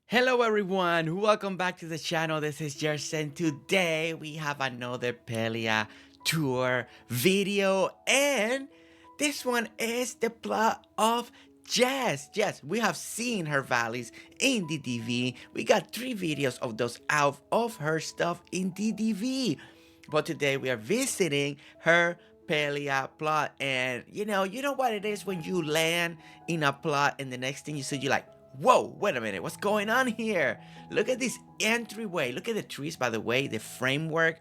Hello everyone, welcome back to the channel. This is Jett, and today we have another Palia tour video, and this one is the plot of Jess. Yes, we have seen her valleys in DDV. We got 3 videos of those out of her stuff in DDV, but today we are visiting her Palia plot. And you know what it is when you land in a plot and the next thing you see, you're like, whoa, wait a minute, what's going on here? Look at this entryway. Look at the trees, by the way, the framework,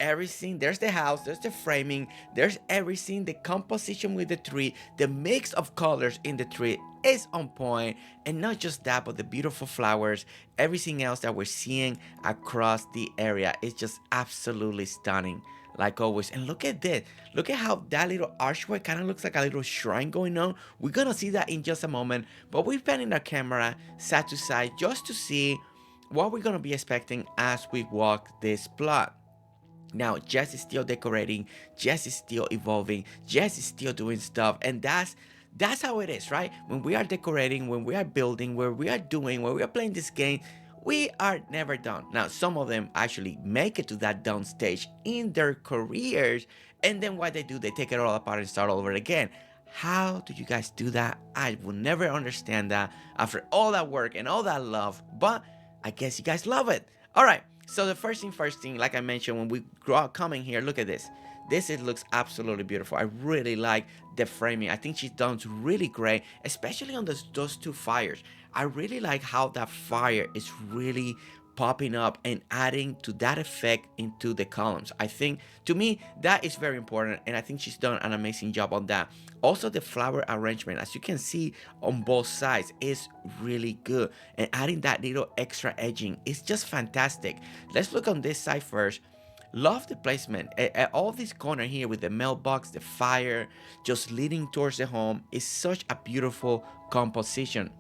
everything. There's the house, there's the framing, there's everything. The composition with the tree, the mix of colors in the tree is on point. And not just that, but the beautiful flowers, everything else that we're seeing across the area is just absolutely stunning, like always. And look at this. Look at how that little archway kind of looks like a little shrine going on. We're gonna see that in just a moment, but we've been in our camera side to side just to see what we're gonna be expecting as we walk this plot. Now, Jess is still decorating, Jess is still evolving, Jess is still doing stuff, and that's how it is, right? When we are decorating, when we are building, when we are playing this game, we are never done. Now, some of them actually make it to that done stage in their careers, and then what they do, they take it all apart and start all over again. How do you guys do that? I will never understand that after all that work and all that love, but I guess you guys love it. All right. So the first thing, like I mentioned, when we coming here, look at this. It looks absolutely beautiful. I really like the framing. I think she's done really great, especially on those 2 fires. I really like how that fire is really popping up and adding to that effect into the columns. I think, to me, that is very important, and I think she's done an amazing job on that. Also, the flower arrangement, as you can see on both sides, is really good, and adding that little extra edging is just fantastic. Let's look on this side first. Love the placement. All this corner here with the mailbox, the fire, just leading towards the home is such a beautiful composition.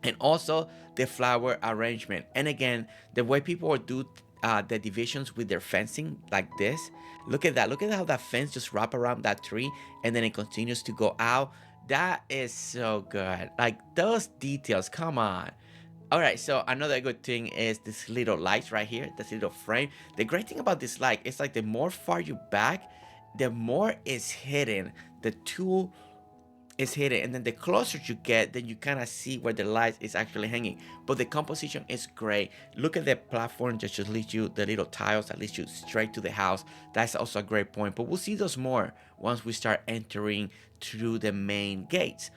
And also the flower arrangement, and again, the way people do the divisions with their fencing like this. Look at that. Look at how that fence just wrap around that tree, and then it continues to go out. That is so good. Like, those details, come on. All right, so another good thing is this little light right here, this little frame. The great thing about this light is, like, the more far you back, the more it's hidden. The tool is hidden, and then the closer you get, then you kind of see where the light is actually hanging. But the composition is great. Look at the platform that just leads you, the little tiles that leads you straight to the house. That's also a great point, but we'll see those more once we start entering through the main gates.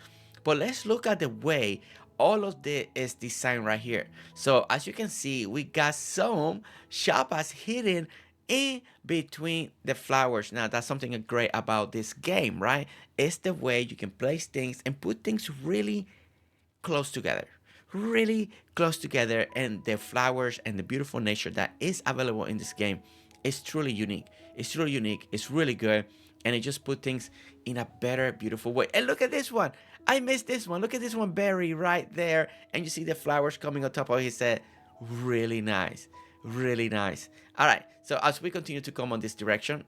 But let's look at the way all of this is designed right here. So as you can see, we got some chapas hidden in between the flowers. Now, that's something great about this game, right? It's the way you can place things and put things really close together. Really close together, and the flowers and the beautiful nature that is available in this game is truly unique. It's truly unique. It's really good, and it just put things in a better, beautiful way. And look at this one. I missed this one. Look at this one, Barry, right there. And you see the flowers coming on top of his head. Really nice. Really nice. All right. So as we continue to come on this direction,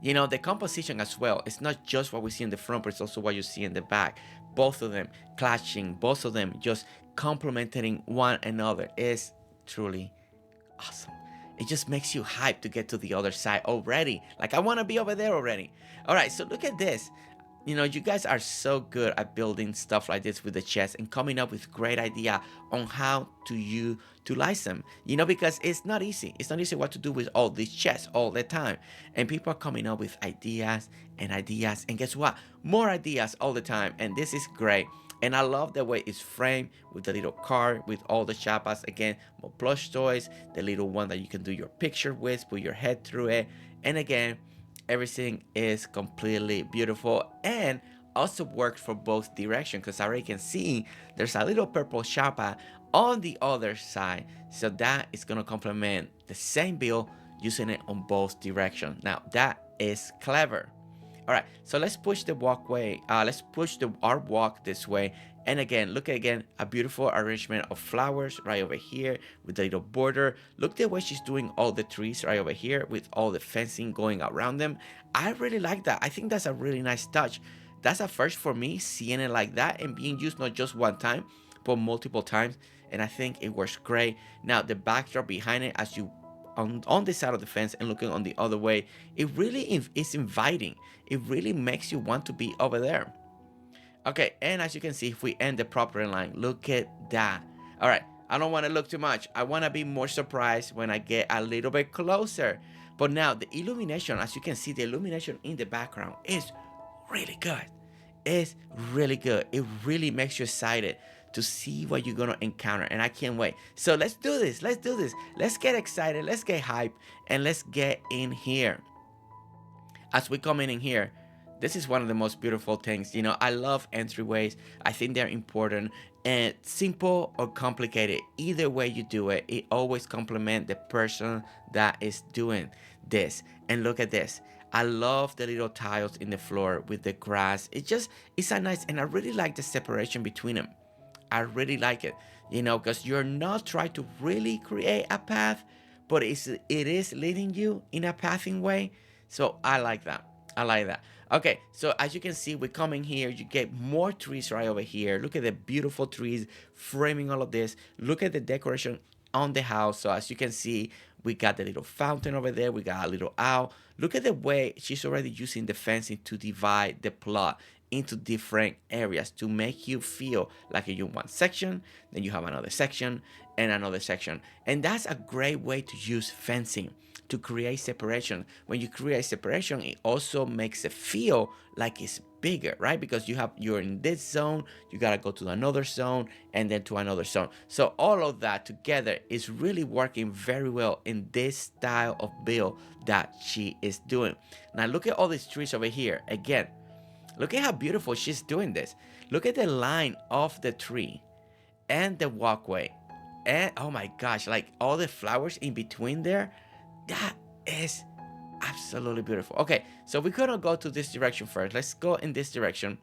the composition as well, it's not just what we see in the front, but it's also what you see in the back. Both of them clashing, both of them just complementing one another is truly awesome. It just makes you hyped to get to the other side already. Like, I want to be over there already. All right, so look at this. You guys are so good at building stuff like this with the chest and coming up with great idea on how to utilize them. Because it's not easy. It's not easy what to do with all these chests all the time. And people are coming up with ideas and ideas. And guess what? More ideas all the time. And this is great. And I love the way it's framed with the little card with all the chapas. Again, more plush toys. The little one that you can do your picture with, put your head through it. And again, everything is completely beautiful, and also works for both directions, because I already can see there's a little purple chapa on the other side, so that is going to complement the same build using it on both directions. Now, that is clever. All right, so let's push the walkway. Let's push our walk this way. And again, look again, a beautiful arrangement of flowers right over here with the little border. Look the way she's doing all the trees right over here with all the fencing going around them. I really like that. I think that's a really nice touch. That's a first for me, seeing it like that and being used not just one time, put multiple times, and I think it works great. Now the backdrop behind it, as you on this side of the fence and looking on the other way, it really is inviting. It really makes you want to be over there. Okay, and as you can see, if we end the property line, look at that. All right, I don't want to look too much. I want to be more surprised when I get a little bit closer. But now the illumination, as you can see, the illumination in the background is really good. It's really good. It really makes you excited to see what you're going to encounter, and I can't wait. So let's do this. Let's do this. Let's get excited. Let's get hyped, and let's get in here. As we come in here, this is one of the most beautiful things. You know, I love entryways. I think they're important, and simple or complicated, either way you do it, it always complements the person that is doing this. And look at this. I love the little tiles in the floor with the grass. It's a nice, and I really like the separation between them. I really like it, you know, because you're not trying to really create a path, but it is leading you in a pathing way. So I like that. I like that. Okay, so as you can see, we come in here, you get more trees right over here. Look at the beautiful trees framing all of this. Look at the decoration on the house. So as you can see, we got the little fountain over there. We got a little owl. Look at the way she's already using the fencing to divide the plot into different areas to make you feel like you're in one section, then you have another section and another section. And that's a great way to use fencing to create separation. When you create separation, it also makes it feel like it's bigger, right? Because you're in this zone, you gotta go to another zone and then to another zone. So all of that together is really working very well in this style of build that she is doing. Now look at all these trees over here. Again, look at how beautiful she's doing this. Look at the line of the tree and the walkway. And oh my gosh, like all the flowers in between there. That is absolutely beautiful. Okay, so we're gonna go to this direction first. Let's go in this direction.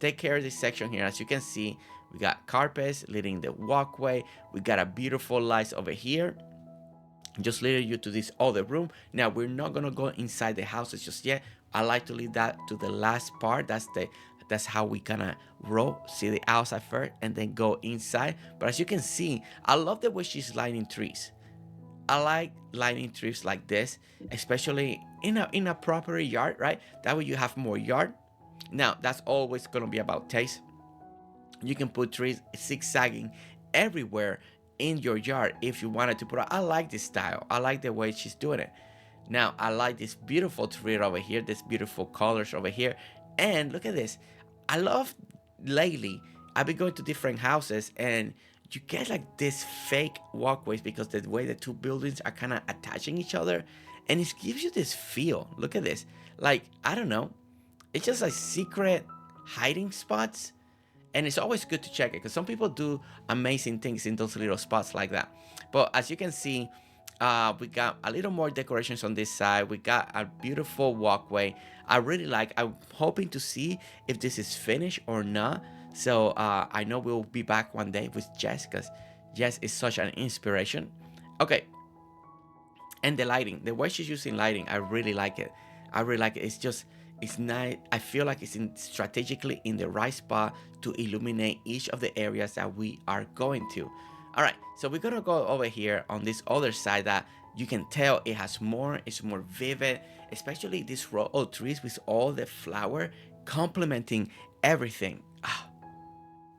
Take care of this section here. As you can see, we got carpets leading the walkway. We got a beautiful lights over here, just leading you to this other room. Now we're not gonna go inside the houses just yet. I like to leave that to the last part. That's how we gonna roll. See the outside first and then go inside. But as you can see, I love the way she's lighting trees. I like lighting trees like this, especially in a proper yard, right? That way you have more yard. Now that's always gonna be about taste. You can put trees zigzagging everywhere in your yard if you wanted to put. I like this style. I like the way she's doing it. Now I like this beautiful tree over here. This beautiful colors over here. And look at this. I love lately. I've been going to different houses and you get like this fake walkways because the way the two buildings are kind of attaching each other, and it gives you this feel. Look at this. Like, I don't know. It's just like secret hiding spots. And it's always good to check it because some people do amazing things in those little spots like that. But as you can see, we got a little more decorations on this side. We got a beautiful walkway. I really like. I'm hoping to see if this is finished or not. So I know we'll be back one day with Jess because Jess is such an inspiration. Okay. And the lighting, the way she's using lighting, I really like it. I really like it. It's nice. I feel like it's strategically in the right spot to illuminate each of the areas that we are going to. All right, so we're gonna go over here on this other side that you can tell it has more, it's more vivid, especially this row of trees with all the flower complementing everything.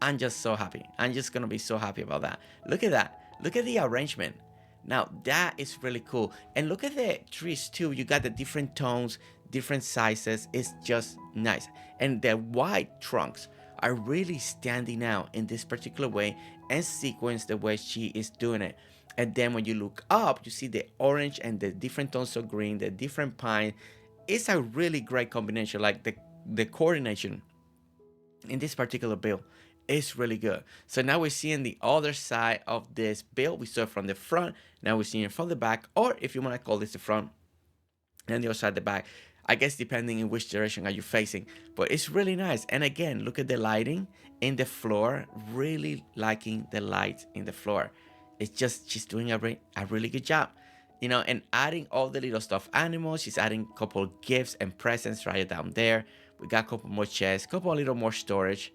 I'm just so happy. I'm just gonna be so happy about that. Look at that. Look at the arrangement. Now that is really cool. And look at the trees too. You got the different tones, different sizes. It's just nice. And the white trunks are really standing out in this particular way and sequence the way she is doing it. And then when you look up, you see the orange and the different tones of green, the different pine. It's a really great combination. Like the coordination in this particular build is really good. So now we're seeing the other side of this build. We saw it from the front. Now we're seeing it from the back, or if you want to call this the front and the other side the back. I guess depending in which direction are you facing. But it's really nice. And again, look at the lighting in the floor. Really liking the lights in the floor. It's just, she's doing a really good job. You know, and adding all the little stuffed animals. She's adding a couple of gifts and presents right down there. We got a couple more chests, a couple a little more storage.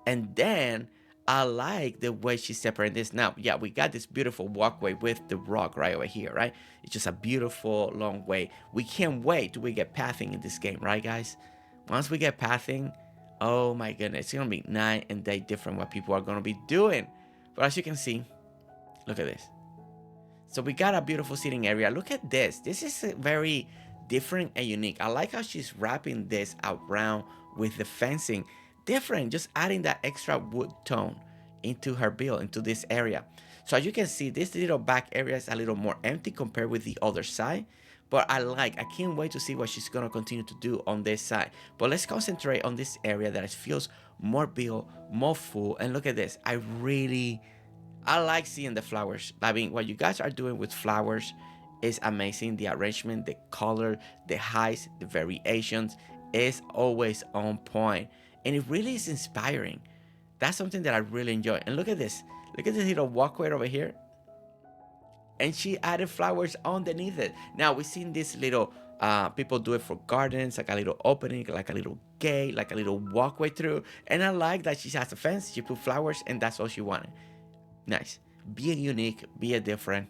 And then I like the way she's separating this. Now, yeah, we got this beautiful walkway with the rock right over here, right? It's just a beautiful long way. We can't wait till we get pathing in this game, right, guys? Once we get pathing, oh my goodness, it's gonna be night and day different what people are gonna be doing. But as you can see, look at this. So we got a beautiful seating area. Look at this. This is very different and unique. I like how she's wrapping this around with the fencing. Different, just adding that extra wood tone into her build, into this area. So as you can see, this little back area is a little more empty compared with the other side. But I can't wait to see what she's gonna continue to do on this side. But let's concentrate on this area that feels more built, more full. And look at this. I like seeing the flowers. I mean, what you guys are doing with flowers is amazing. The arrangement, the color, the heights, the variations is always on point. And it really is inspiring. That's something that I really enjoy. And look at this. Look at this little walkway over here. And she added flowers underneath it. Now, we've seen this little, people do it for gardens, like a little opening, like a little gate, like a little walkway through. And I like that she has a fence. She put flowers, and that's all she wanted. Nice. Be a unique, be a different.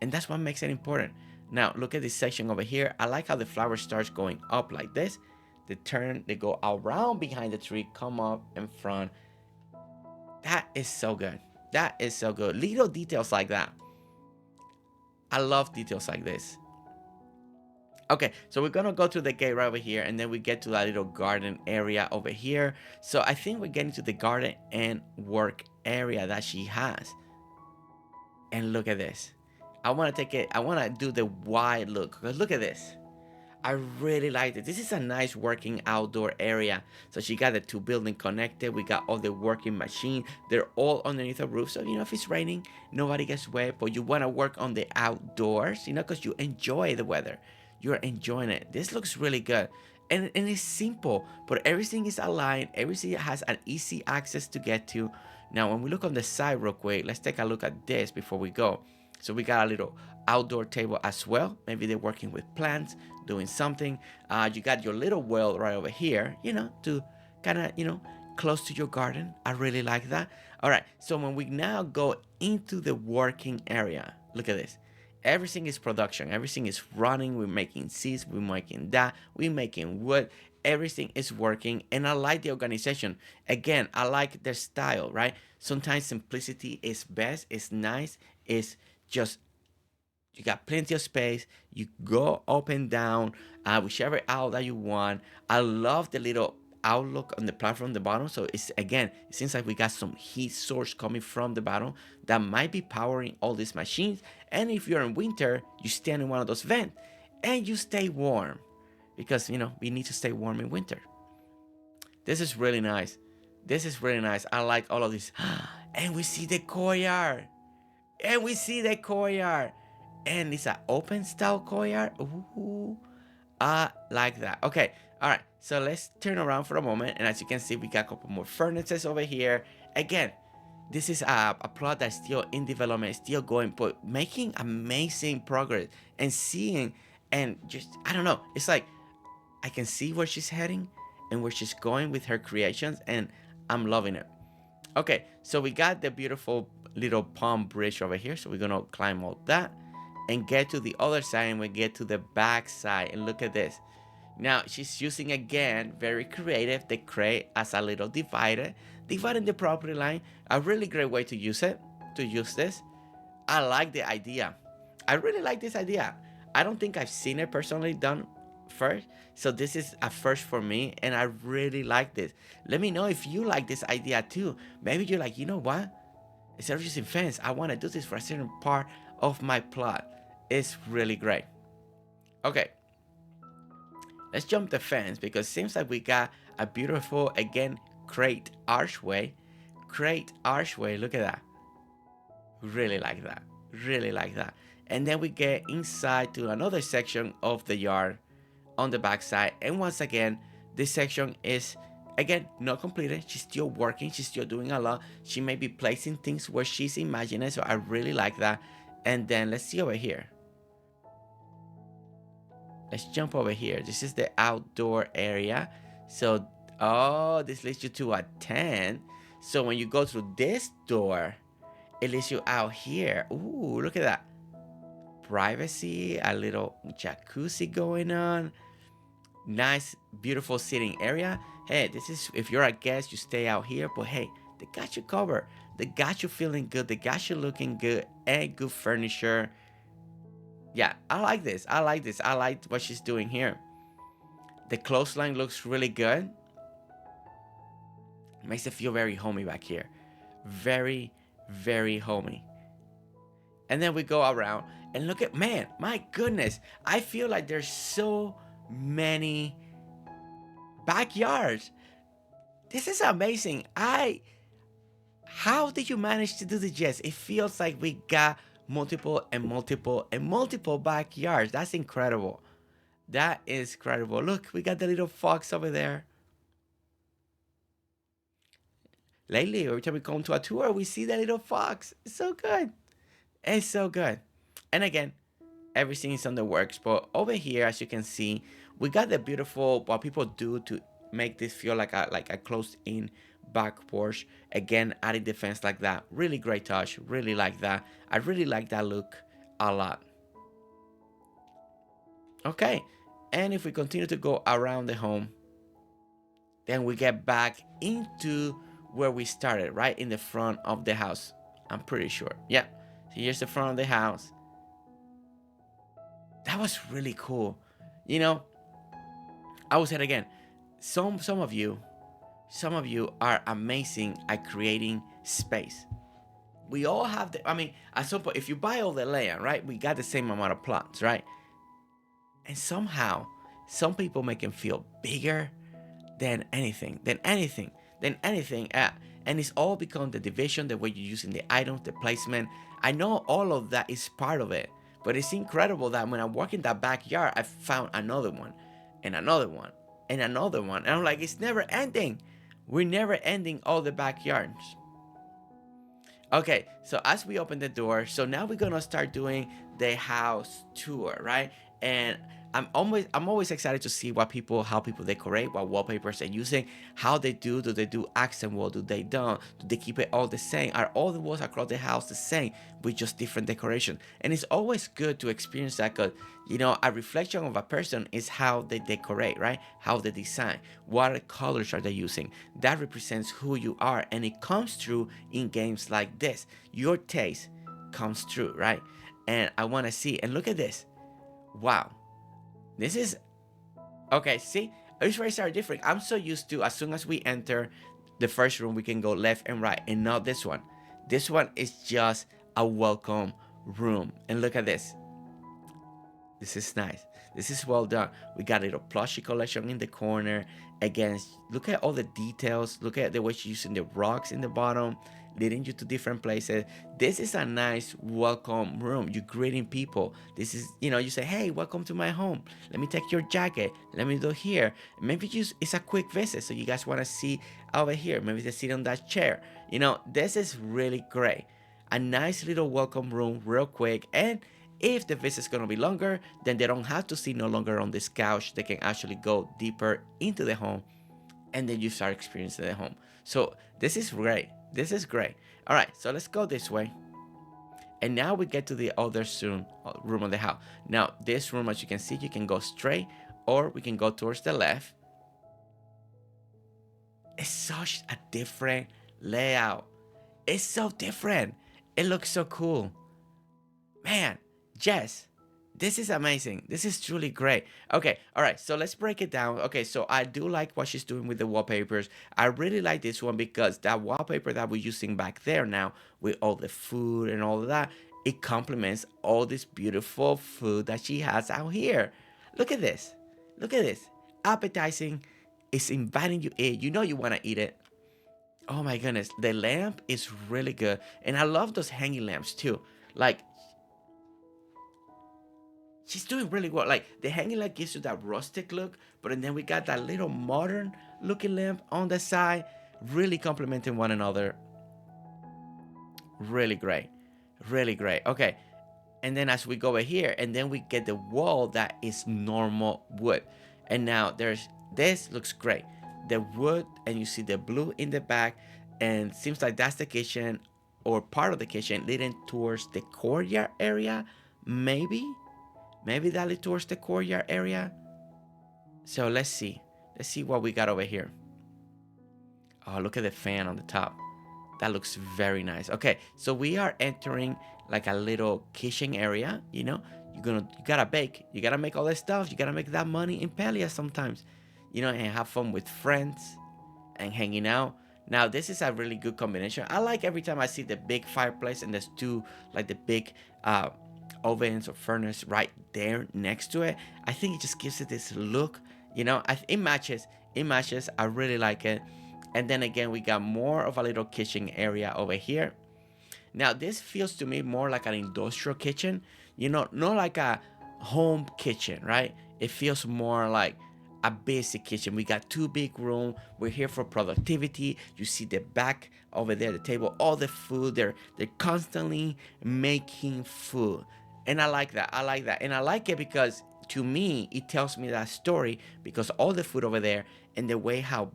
And that's what makes it important. Now, look at this section over here. I like how the flower starts going up like this. They turn, they go around behind the tree, come up in front. That is so good. That is so good. Little details like that. I love details like this. Okay, so we're gonna go to the gate right over here, and then we get to that little garden area over here. So I think we're getting to the garden and work area that she has. And look at this. I want to take it, I want to do the wide look, because look at this. I really like it. This is a nice working outdoor area. So she got the two buildings connected. We got all the working machine. They're all underneath the roof. So, you know, if it's raining, nobody gets wet, but you want to work on the outdoors, you know, because you enjoy the weather. You're enjoying it. This looks really good. And it's simple, but everything is aligned. Everything has an easy access to get to. Now, when we look on the side real quick, let's take a look at this before we go. So we got a little outdoor table as well. Maybe they're working with plants, doing something. You got your little well right over here, you know, to kind of, you know, close to your garden. I really like that. All right, so when we now go into the working area, look at this. Everything is production. Everything is running. We're making seeds. We're making that. We're making wood. Everything is working. And I like the organization. Again, I like their style, right? Sometimes simplicity is best. It's nice. It's just, you got plenty of space. You go up and down, whichever aisle that you want. I love the little outlook on the platform at the bottom. So it's, again, it seems like we got some heat source coming from the bottom that might be powering all these machines. And if you're in winter, you stand in one of those vents and you stay warm, because, you know, we need to stay warm in winter. This is really nice. This is really nice. I like all of this. And we see the courtyard. And we see the courtyard. And it's an open style courtyard. Ooh, I like that. Okay, all right. So let's turn around for a moment. And as you can see, we got a couple more furnaces over here. Again, this is a plot that's still in development, still going, but making amazing progress and seeing, and just, I don't know. It's like, I can see where she's heading and where she's going with her creations, and I'm loving it. Okay, so we got the beautiful little palm bridge over here. So we're gonna climb all that and get to the other side, and we get to the back side, and look at this. Now she's using, again, very creative, the crate as a little dividing the property line. A really great way to use it, to use this. I like the idea. I really like this idea. I don't think I've seen it personally done first, so this is a first for me, and I really like this. Let me know if you like this idea too. Maybe you're like, you know what? Instead of using fence, I want to do this for a certain part of my plot. It's really great. Okay, let's jump the fence, because it seems like we got a beautiful, again, crate archway. Crate archway, look at that. Really like that. Really like that. And then we get inside to another section of the yard on the back side. And once again, this section is, again, not completed. She's still working. She's still doing a lot. She may be placing things where she's imagining. So I really like that. And then let's see over here. Let's jump over here. This is the outdoor area. So, oh, this leads you to a tent. So when you go through this door, it leads you out here. Ooh, look at that. Privacy, a little jacuzzi going on. Nice, beautiful sitting area. Hey, this is, if you're a guest, you stay out here, but hey, they got you covered. They got you feeling good. They got you looking good, and good furniture. Yeah, I like this. I like this. I like what she's doing here. The clothesline looks really good. Makes it feel very homey back here. Very, very homey. And then we go around and look at, man, my goodness. I feel like there's so many backyards. This is amazing. How did you manage to do this, Jess? It feels like we got multiple and multiple and multiple backyards. That's incredible. That is incredible. Look, we got the little fox over there. Lately, every time we come to a tour, we see the little fox. It's so good. It's so good. And again, everything is on the works. But over here, as you can see, we got the beautiful, what people do to make this feel like a closed-in back porch. Again, adding the fence like that. Really great touch. Really like that. I really like that look a lot. Okay. And if we continue to go around the home, then we get back into where we started, right in the front of the house. I'm pretty sure. Yeah. So here's the front of the house. That was really cool. You know, I will say it again. Some of you are amazing at creating space. We all have the, I mean, at some point, if you buy all the land, right, we got the same amount of plots, right? And somehow, some people make them feel bigger than anything. And it's all because the division, the way you're using the items, the placement. I know all of that is part of it. But it's incredible that when I walk in that backyard, I found another one, and another one, and another one. And I'm like, it's never ending. We're never ending all the backyards. Okay, so as we open the door, so now we're gonna start doing the house tour, right? And I'm always excited to see how people decorate, what wallpapers they're using, how they do they do accent wall, do they keep it all the same? Are all the walls across the house the same with just different decoration? And it's always good to experience that, because you know, a reflection of a person is how they decorate, right? How they design, what colors are they using. That represents who you are, and it comes through in games like this. Your taste comes through, right? And I want to see, and look at this. Wow. This is okay. See, each races are different. I'm so used to, as soon as we enter the first room, we can go left and right, and not this one. This one is just a welcome room. And look at this. This is nice. This is well done. We got a little plushie collection in the corner. Again, look at all the details. Look at the way she's using the rocks in the bottom, leading you to different places. This is a nice welcome room. You're greeting people. This is, you know, you say, hey, welcome to my home. Let me take your jacket. Let me do here. Maybe it's a quick visit, so you guys want to see over here. Maybe they sit on that chair. You know, this is really great. A nice little welcome room, real quick. And if the visit's going to be longer, then they don't have to sit no longer on this couch. They can actually go deeper into the home, and then you start experiencing the home. So this is great. This is great. All right, so let's go this way. And now we get to the other room of the house. Now, this room, as you can see, you can go straight, or we can go towards the left. It's such a different layout. It's so different. It looks so cool. Man, Jess, this is amazing. This is truly great. Okay, all right, so let's break it down. Okay, so I do like what she's doing with the wallpapers. I really like this one because that wallpaper that we're using back there now, with all the food and all of that, it complements all this beautiful food that she has out here. Look at this. Look at this. Appetizing. It's inviting you in. You know you want to eat it. Oh my goodness. The lamp is really good. And I love those hanging lamps too. Like, she's doing really well. Like, the hanging lamp gives you that rustic look, but then we got that little modern looking lamp on the side, really complementing one another. Really great. Really great. Okay. And then as we go over here, and then we get the wall that is normal wood. And now this looks great. The wood, and you see the blue in the back, and seems like that's the kitchen or part of the kitchen leading towards the courtyard area. Maybe that leads towards the courtyard area. So let's see what we got over here. Oh, look at the fan on the top. That looks very nice. Okay, so we are entering like a little kitchen area. You gotta bake, you gotta make all that stuff, you gotta make that money in Palia sometimes, and have fun with friends and hanging out. Now this is a really good combination. I like every time I see the big fireplace and there's two like the big ovens or furnace right there next to it. I think it just gives it this look. It matches. I really like it. And then again, we got more of a little kitchen area over here. Now this feels to me more like an industrial kitchen, not like a home kitchen, right? It feels more like a basic kitchen. We got two big rooms. We're here for productivity. You see the back over there, the table, all the food. They're constantly making food. And I like that. And I like it because to me, it tells me that story because all the food over there and the way how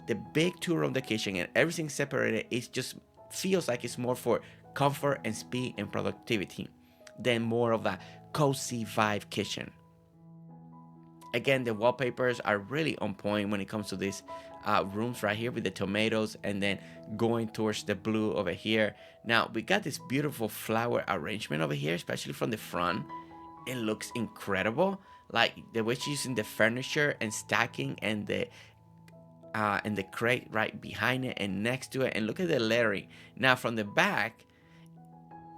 the big tour of the kitchen and everything separated, it just feels like it's more for comfort and speed and productivity than more of a cozy vibe kitchen. Again, the wallpapers are really on point when it comes to these rooms right here with the tomatoes and then going towards the blue over here. Now we got this beautiful flower arrangement over here, especially from the front. It looks incredible, like the way she's using the furniture and stacking and the crate right behind it and next to it. And look at the lettering. Now from the back,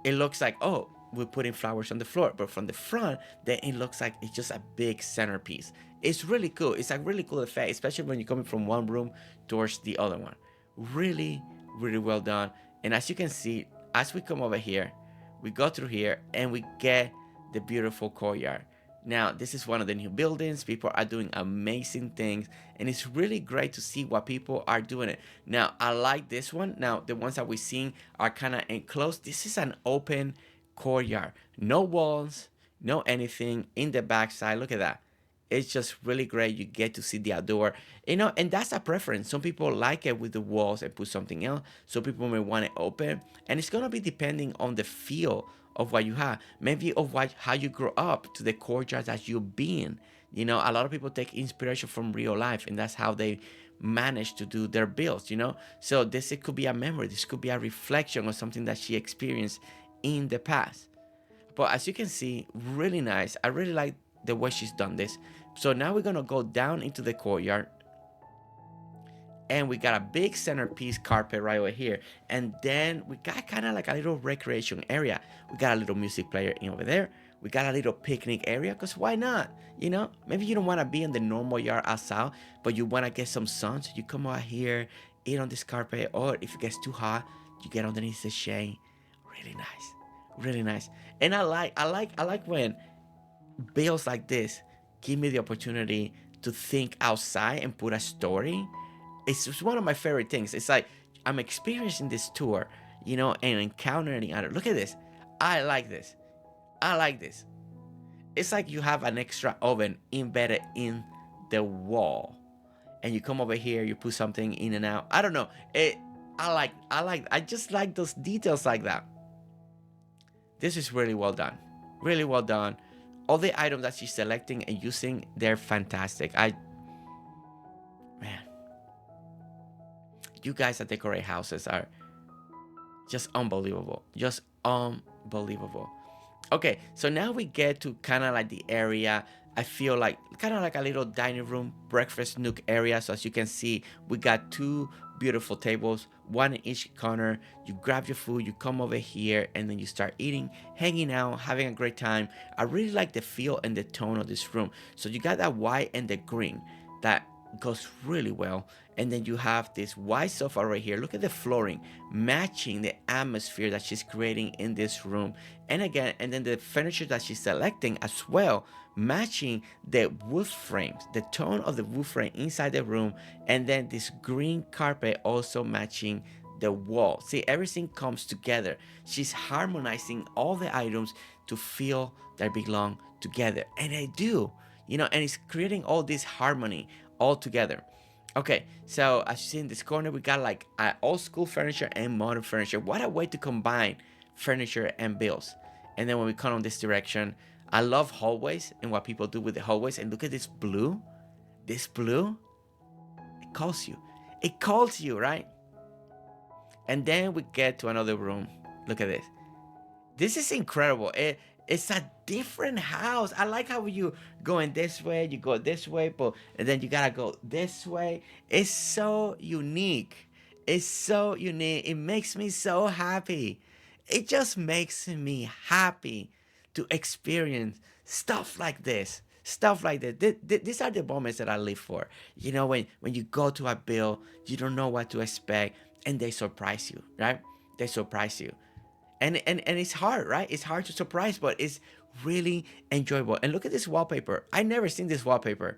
it looks like, oh, we're putting flowers on the floor. But from the front, then it looks like it's just a big centerpiece. It's really cool. It's a really cool effect, especially when you're coming from one room towards the other one. Really, really well done. And as you can see, as we come over here, we go through here and we get the beautiful courtyard. Now, this is one of the new buildings. People are doing amazing things, and it's really great to see what people are doing it. Now, I like this one. Now, the ones that we're seeing are kind of enclosed. This is an open courtyard. No walls, no anything in the backside. Look at that. It's just really great. You get to see the outdoor, and that's a preference. Some people like it with the walls and put something else. Some people may want it open, and it's going to be depending on the feel of what you have, maybe of how you grow up to the courtyard that you've been. A lot of people take inspiration from real life, and that's how they manage to do their builds. So it could be a memory. This could be a reflection of something that she experienced in the past. But as you can see, really nice. I really like the way she's done this. So now we're gonna go down into the courtyard, and we got a big centerpiece carpet right over here, and then we got kind of like a little recreation area. We got a little music player in over there. We got a little picnic area, because why not? Maybe you don't want to be in the normal yard outside, but you want to get some sun, so you come out here, eat on this carpet, or if it gets too hot, you get underneath the shade. Really nice. And I like when bills like this give me the opportunity to think outside and put a story. It's one of my favorite things. It's like I'm experiencing this tour, and encountering other. Look at this. I like this. It's like you have an extra oven embedded in the wall, and you come over here, you put something in and out. I don't know. I just like those details like that. This is really well done. Really well done. All the items that she's selecting and using, they're fantastic. Man. You guys that decorate houses are just unbelievable. Okay, so now we get to kind of like the area. I feel like kind of like a little dining room, breakfast nook area. So as you can see, we got two beautiful tables, one in each corner. You grab your food, you come over here, and then you start eating, hanging out, having a great time. I really like the feel and the tone of this room. So you got that white and the green that goes really well. And then you have this white sofa right here. Look at the flooring matching the atmosphere that she's creating in this room. And again, and then the furniture that she's selecting as well, matching the wood frames, the tone of the wood frame inside the room. And then this green carpet also matching the wall. See, everything comes together. She's harmonizing all the items to feel they belong together. And they do, and it's creating all this harmony all together. Okay, so as you see in this corner, we got like old school furniture and modern furniture. What a way to combine furniture and bills. And then when we come on this direction, I love hallways and what people do with the hallways. And look at this blue. This blue, it calls you. It calls you, right? And then we get to another room. Look at this. This is incredible. It's a different house. I like how you going this way, you go this way, but and then you gotta go this way. It's so unique. It's so unique. It makes me so happy. It just makes me happy to experience stuff like this. Stuff like that. These are the moments that I live for. You know, when you go to a bill, you don't know what to expect, and they surprise you, right? They surprise you and it's hard, right? It's hard to surprise, but it's really enjoyable. And look at this wallpaper. I never seen this wallpaper.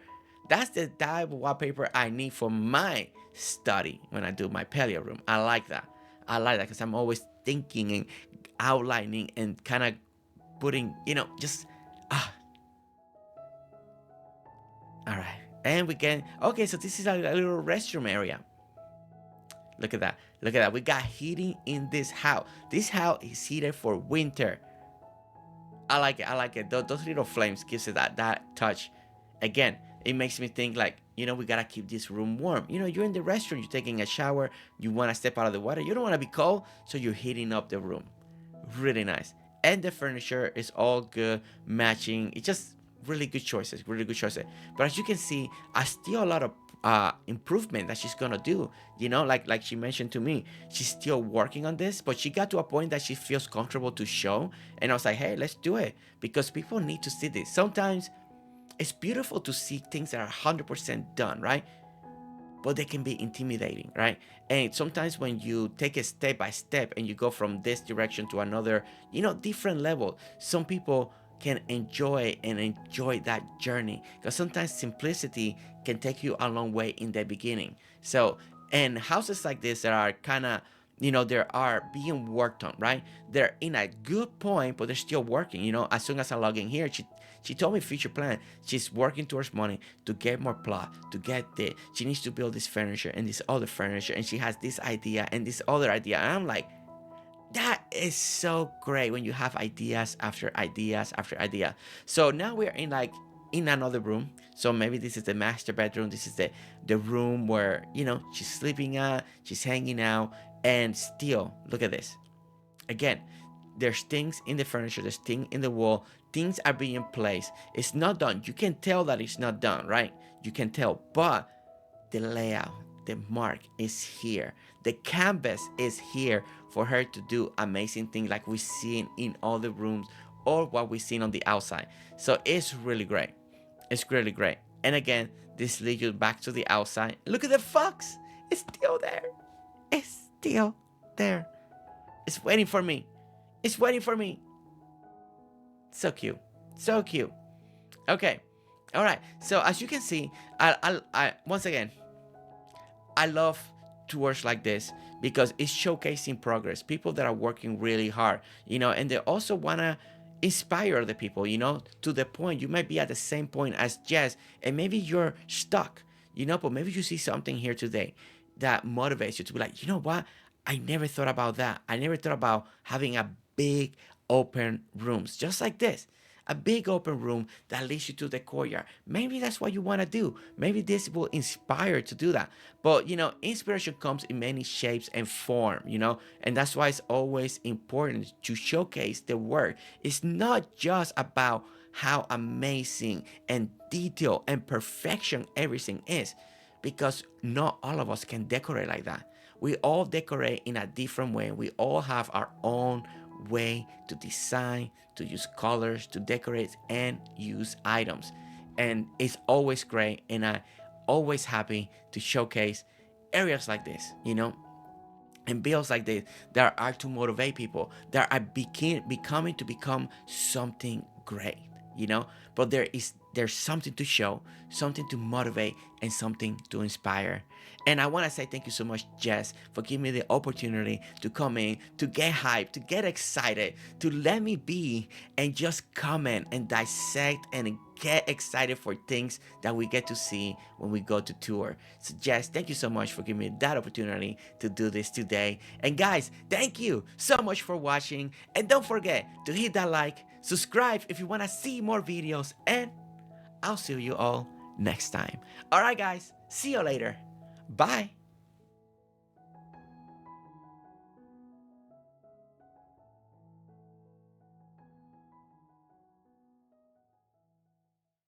That's the type of wallpaper I need for my study when I do my Palia room. I like that. I like that because I'm always thinking and outlining and kind of putting, just ah. All right, and we can. Okay, so this is a little restroom area. Look at that. Look at that. We got heating in this house. This house is heated for winter. I like it. I like it. Those little flames gives it that touch. Again, it makes me think like, we gotta keep this room warm. You're in the restroom, you're taking a shower, you wanna step out of the water, you don't wanna be cold, so you're heating up the room. Really nice. And the furniture is all good, matching. It's just really good choices, really good choices. But as you can see, I still a lot of improvement that she's gonna do. Like she mentioned to me, she's still working on this, but she got to a point that she feels comfortable to show. And I was like, hey, let's do it because people need to see this. Sometimes it's beautiful to see things that are 100% done, right? But they can be intimidating, right? And sometimes when you take it step by step and you go from this direction to another, different level, some people can enjoy that journey because sometimes simplicity can take you a long way in the beginning. So, and houses like this that are kind of, they are being worked on, right? They're in a good point, but they're still working. As soon as I log in here, she told me future plan. She's working towards money to get more plot, to get this. She needs to build this furniture and this other furniture, and she has this idea and this other idea. And I'm like, that is so great when you have ideas after ideas after idea. So now we're in another room. So maybe this is the master bedroom. This is the room where she's sleeping at, she's hanging out, and still look at this. Again, there's things in the furniture, there's things in the wall, things are being placed. It's not done. You can tell that it's not done, right? You can tell, but the layout, the mark is here. The canvas is here for her to do amazing things like we've seen in all the rooms or what we've seen on the outside. So it's really great. It's really great. And again, this leads you back to the outside. Look at the fox. It's still there. It's still there. It's waiting for me. It's waiting for me. So cute. So cute. Okay. All right. So as you can see, I once again, I love tours like this because it's showcasing progress. People that are working really hard, and they also wanna inspire the people, to the point you might be at the same point as Jess, and maybe you're stuck, but maybe you see something here today that motivates you to be like, you know what? I never thought about that. I never thought about having a big open rooms just like this. A big open room that leads you to the courtyard. Maybe that's what you want to do. Maybe this will inspire to do that. But inspiration comes in many shapes and form, and that's why it's always important to showcase the work. It's not just about how amazing and detailed and perfection everything is, because not all of us can decorate like that. We all decorate in a different way. We all have our own way to design, to use colors, to decorate and use items. And it's always great, and I'm always happy to showcase areas like this, and builds like this that are to motivate people, that are becoming to become something great, but there is there's something to show, something to motivate, and something to inspire. And I want to say thank you so much, Jess, for giving me the opportunity to come in, to get hyped, to get excited, to let me be and just comment and dissect and get excited for things that we get to see when we go to tour. So, Jess, thank you so much for giving me that opportunity to do this today. And guys, thank you so much for watching. And don't forget to hit that like, subscribe if you want to see more videos, and I'll see you all next time. All right, guys. See you later. Bye.